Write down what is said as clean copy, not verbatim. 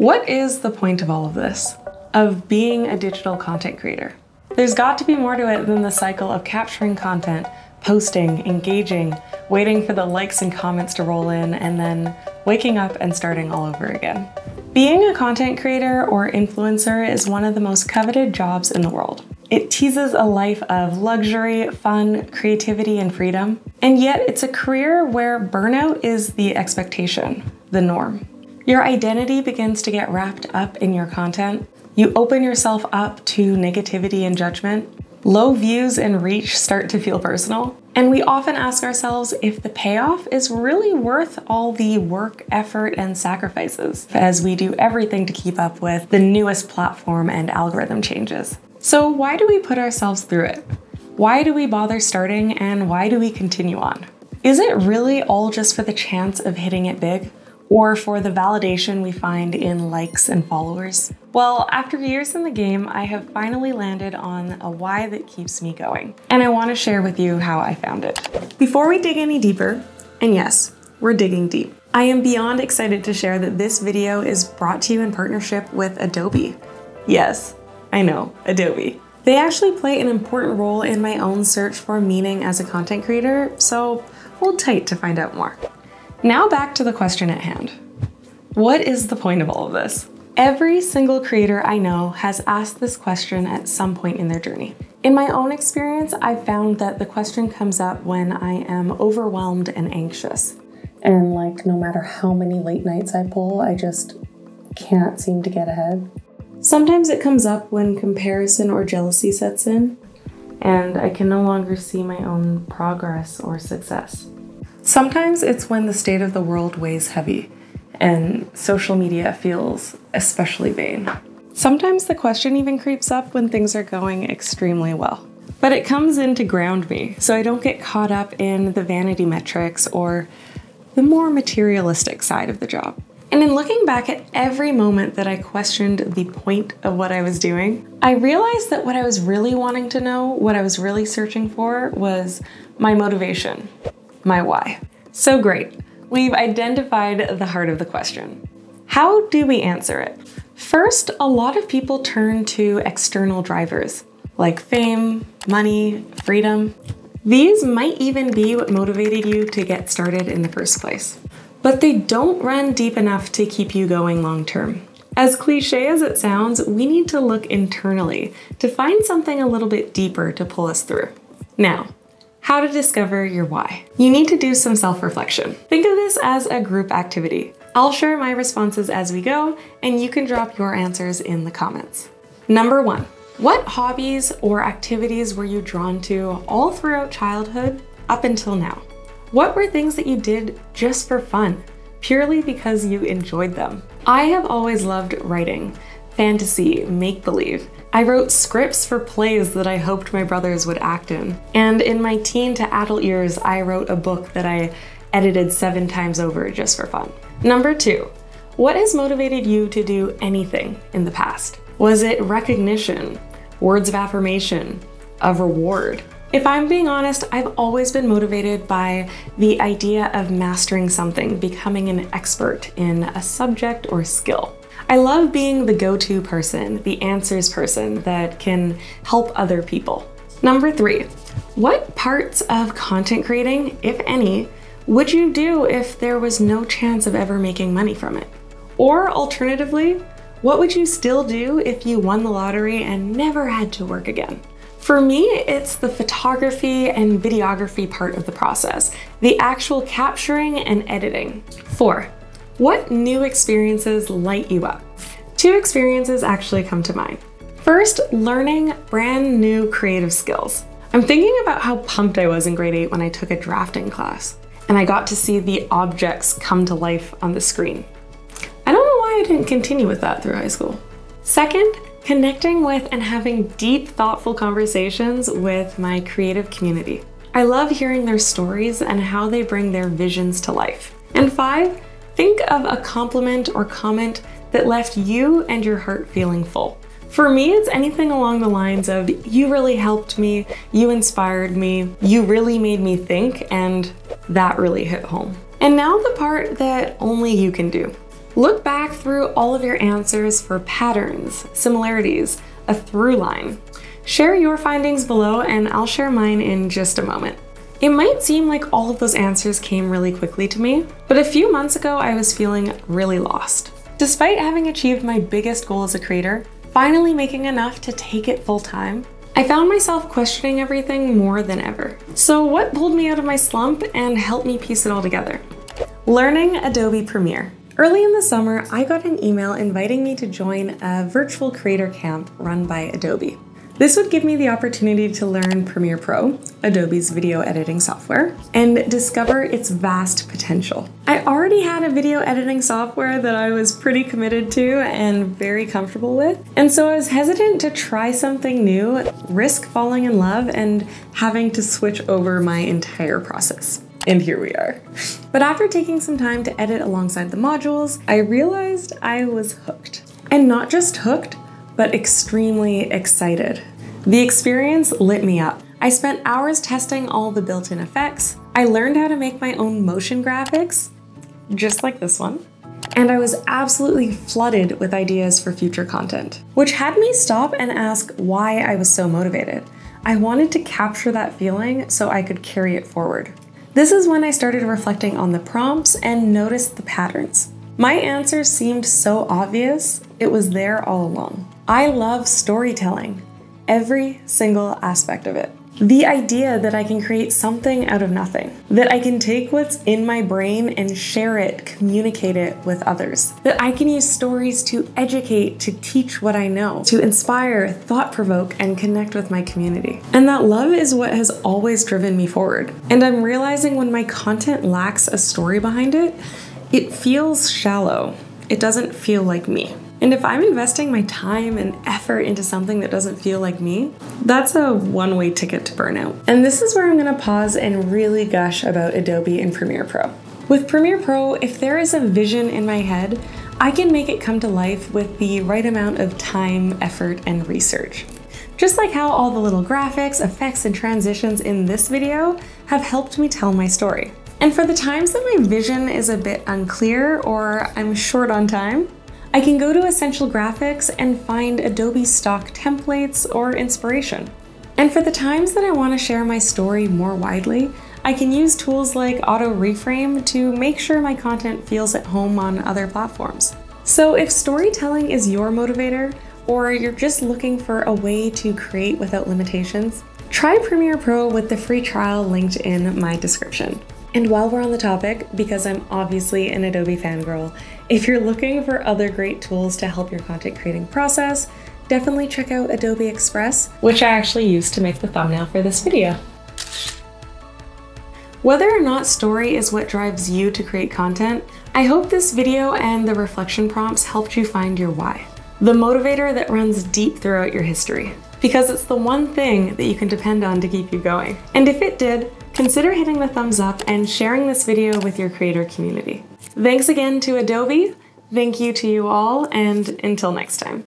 What is the point of all of this? Of being a digital content creator? There's got to be more to it than the cycle of capturing content, posting, engaging, waiting for the likes and comments to roll in, and then waking up and starting all over again. Being a content creator or influencer is one of the most coveted jobs in the world. It teases a life of luxury, fun, creativity, and freedom. And yet it's a career where burnout is the expectation, the norm. Your identity begins to get wrapped up in your content. You open yourself up to negativity and judgment. Low views and reach start to feel personal. And we often ask ourselves if the payoff is really worth all the work, effort, and sacrifices, as we do everything to keep up with the newest platform and algorithm changes. So why do we put ourselves through it? Why do we bother starting, and why do we continue on? Is it really all just for the chance of hitting it big? Or for the validation we find in likes and followers? Well, after years in the game, I have finally landed on a why that keeps me going. And I want to share with you how I found it. Before we dig any deeper, and yes, we're digging deep, I am beyond excited to share that this video is brought to you in partnership with Adobe. Yes, I know, Adobe. They actually play an important role in my own search for meaning as a content creator, so hold tight to find out more. Now back to the question at hand. What is the point of all of this? Every single creator I know has asked this question at some point in their journey. In my own experience, I've found that the question comes up when I am overwhelmed and anxious. And no matter how many late nights I pull, I just can't seem to get ahead. Sometimes it comes up when comparison or jealousy sets in, and I can no longer see my own progress or success. Sometimes it's when the state of the world weighs heavy and social media feels especially vain. Sometimes the question even creeps up when things are going extremely well. But it comes in to ground me so I don't get caught up in the vanity metrics or the more materialistic side of the job. And in looking back at every moment that I questioned the point of what I was doing, I realized that what I was really wanting to know, what I was really searching for, was my motivation. My why. So great, we've identified the heart of the question. How do we answer it? First, a lot of people turn to external drivers like fame, money, freedom. These might even be what motivated you to get started in the first place. But they don't run deep enough to keep you going long term. As cliche as it sounds, we need to look internally to find something a little bit deeper to pull us through. Now, how to discover your why. You need to do some self-reflection. Think of this as a group activity. I'll share my responses as we go, and you can drop your answers in the comments. Number 1, what hobbies or activities were you drawn to all throughout childhood up until now? What were things that you did just for fun, purely because you enjoyed them? I have always loved writing, fantasy, make-believe. I wrote scripts for plays that I hoped my brothers would act in. And in my teen to adult years, I wrote a book that I edited 7 times over just for fun. Number 2, what has motivated you to do anything in the past? Was it recognition, words of affirmation, a reward? If I'm being honest, I've always been motivated by the idea of mastering something, becoming an expert in a subject or skill. I love being the go-to person, the answers person that can help other people. Number 3, what parts of content creating, if any, would you do if there was no chance of ever making money from it? Or alternatively, what would you still do if you won the lottery and never had to work again? For me, it's the photography and videography part of the process, the actual capturing and editing. 4, what new experiences light you up? 2 experiences actually come to mind. First, learning brand new creative skills. I'm thinking about how pumped I was in grade 8 when I took a drafting class, and I got to see the objects come to life on the screen. I don't know why I didn't continue with that through high school. Second, connecting with and having deep, thoughtful conversations with my creative community. I love hearing their stories and how they bring their visions to life. And 5, think of a compliment or comment that left you and your heart feeling full. For me, it's anything along the lines of, you really helped me, you inspired me, you really made me think, and that really hit home. And now the part that only you can do. Look back through all of your answers for patterns, similarities, a through line. Share your findings below and I'll share mine in just a moment. It might seem like all of those answers came really quickly to me, but a few months ago I was feeling really lost. Despite having achieved my biggest goal as a creator, finally making enough to take it full time, I found myself questioning everything more than ever. So what pulled me out of my slump and helped me piece it all together? Learning Adobe Premiere. Early in the summer, I got an email inviting me to join a virtual creator camp run by Adobe. This would give me the opportunity to learn Premiere Pro, Adobe's video editing software, and discover its vast potential. I already had a video editing software that I was pretty committed to and very comfortable with, and so I was hesitant to try something new, risk falling in love, and having to switch over my entire process. And here we are. But after taking some time to edit alongside the modules, I realized I was hooked. And not just hooked, but extremely excited. The experience lit me up. I spent hours testing all the built-in effects. I learned how to make my own motion graphics, just like this one. And I was absolutely flooded with ideas for future content, which had me stop and ask why I was so motivated. I wanted to capture that feeling so I could carry it forward. This is when I started reflecting on the prompts and noticed the patterns. My answers seemed so obvious, it was there all along. I love storytelling, every single aspect of it. The idea that I can create something out of nothing, that I can take what's in my brain and share it, communicate it with others, that I can use stories to educate, to teach what I know, to inspire, thought-provoke, and connect with my community. And that love is what has always driven me forward. And I'm realizing when my content lacks a story behind it, it feels shallow. It doesn't feel like me. And if I'm investing my time and effort into something that doesn't feel like me, that's a one-way ticket to burnout. And this is where I'm gonna pause and really gush about Adobe and Premiere Pro. With Premiere Pro, if there is a vision in my head, I can make it come to life with the right amount of time, effort, and research. Just like how all the little graphics, effects, and transitions in this video have helped me tell my story. And for the times that my vision is a bit unclear or I'm short on time, I can go to Essential Graphics and find Adobe stock templates or inspiration. And for the times that I want to share my story more widely, I can use tools like Auto Reframe to make sure my content feels at home on other platforms. So if storytelling is your motivator, or you're just looking for a way to create without limitations, try Premiere Pro with the free trial linked in my description. And while we're on the topic, because I'm obviously an Adobe fangirl, if you're looking for other great tools to help your content creating process, definitely check out Adobe Express, which I actually used to make the thumbnail for this video. Whether or not story is what drives you to create content, I hope this video and the reflection prompts helped you find your why. The motivator that runs deep throughout your history. Because it's the one thing that you can depend on to keep you going. And if it did, consider hitting the thumbs up and sharing this video with your creator community. Thanks again to Adobe, thank you to you all, and until next time.